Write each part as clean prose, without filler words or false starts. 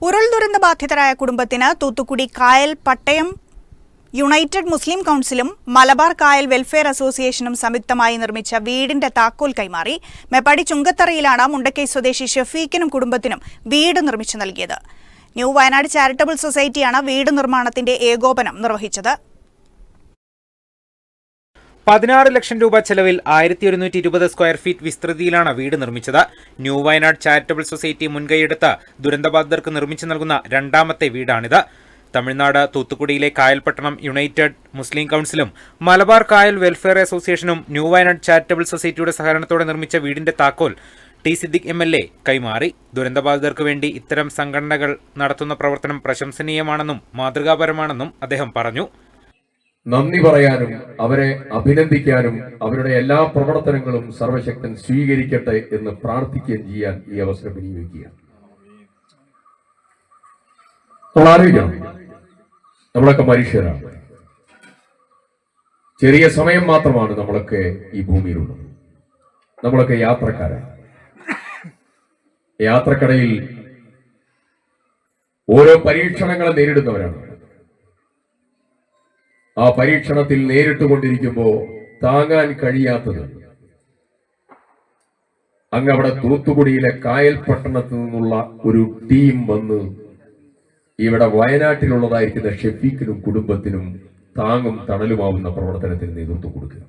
ഉരുൾ ദുരന്ത ബാധിതരായ കുടുംബത്തിന് തൂത്തുക്കുടി കായൽ പട്ടയം യുണൈറ്റഡ് മുസ്ലിം കൗൺസിലും മലബാർ കായൽ വെൽഫെയർ അസോസിയേഷനും സംയുക്തമായി നിർമ്മിച്ച വീടിന്റെ താക്കോൽ കൈമാറി. മേപ്പാടി ചുങ്കത്തറയിലാണ് മുണ്ടക്കൈ സ്വദേശി ഷഫീഖിനും കുടുംബത്തിനും വീട് നിർമ്മിച്ചു നൽകിയത്. ന്യൂ വയനാട് ചാരിറ്റബിൾ സൊസൈറ്റിയാണ് വീട് നിർമ്മാണത്തിന്റെ ഏകോപനം നിർവഹിച്ചത്. 16 ലക്ഷം രൂപ ചെലവിൽ 1120 സ്ക്വയർ ഫീറ്റ് വിസ്തൃതിയിലാണ് വീട് നിർമ്മിച്ചത്. ന്യൂ വയനാട് ചാരിറ്റബിൾ സൊസൈറ്റി മുൻകൈയെടുത്ത് ദുരന്തബാധിതർക്ക് നിർമ്മിച്ചു നൽകുന്ന രണ്ടാമത്തെ വീടാണിത്. തമിഴ്നാട് തൂത്തുക്കുടിയിലെ കായൽപട്ടണം യുണൈറ്റഡ് മുസ്ലിം കൗൺസിലും മലബാർ കായൽ വെൽഫെയർ അസോസിയേഷനും ന്യൂ വയനാട് ചാരിറ്റബിൾ സൊസൈറ്റിയുടെ സഹകരണത്തോടെ നിർമ്മിച്ച വീടിന്റെ താക്കോൽ ടി സിദ്ദിഖ് MLA കൈമാറി. ദുരന്തബാധിതർക്ക് വേണ്ടി ഇത്തരം സംഘടനകൾ നടത്തുന്ന പ്രവർത്തനം പ്രശംസനീയമാണെന്നും മാതൃകാപരമാണെന്നും അദ്ദേഹം പറഞ്ഞു. നന്ദി പറയാനും അവരെ അഭിനന്ദിക്കാനും അവരുടെ എല്ലാ പ്രവർത്തനങ്ങളും സർവശക്തൻ സ്വീകരിക്കട്ടെ എന്ന് പ്രാർത്ഥിക്കുകയും ചെയ്യാൻ ഈ അവസരം വിനിയോഗിക്കുക. നമ്മളൊക്കെ മനുഷ്യരാണ്. ചെറിയ സമയം മാത്രമാണ് നമ്മളൊക്കെ ഈ ഭൂമിയിലുള്ളത്. നമ്മളൊക്കെ യാത്രക്കാരാണ്. യാത്രക്കടയിൽ ഓരോ പരീക്ഷണങ്ങളെ നേരിടുന്നവരാണ്. ആ പരീക്ഷണത്തിൽ നേരിട്ടുകൊണ്ടിരിക്കുമ്പോൾ താങ്ങാൻ കഴിയാത്തത് അങ്ങവിടെ തൂത്തുക്കുടിയിലെ കായൽ പട്ടണത്തിൽ നിന്നുള്ള ഒരു ടീം വന്ന് ഇവിടെ വയനാട്ടിലുള്ളതായിരിക്കുന്ന ഷഫീഖിനും കുടുംബത്തിനും താങ്ങും തണലുമാവുന്ന പ്രവർത്തനത്തിന് നേതൃത്വം കൊടുക്കുക.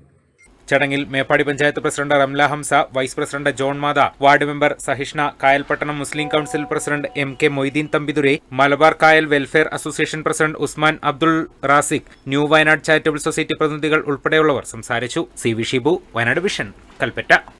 ചടങ്ങിൽ Meppadi panchayat president Ramla Hamsa, vice president John Matha, ward member Sahishna, Kayalpattinam Muslim council president MK Moideen Thambidurai, Malabar Kayal welfare association president Usman Abdul Raziq, new Wayanad charitable society പ്രതിനിധികൾ ഉൾപ്പെടെയുള്ളവർ സംസാരിച്ചു. CV Shibu, Wayanad vision, Kalpetta.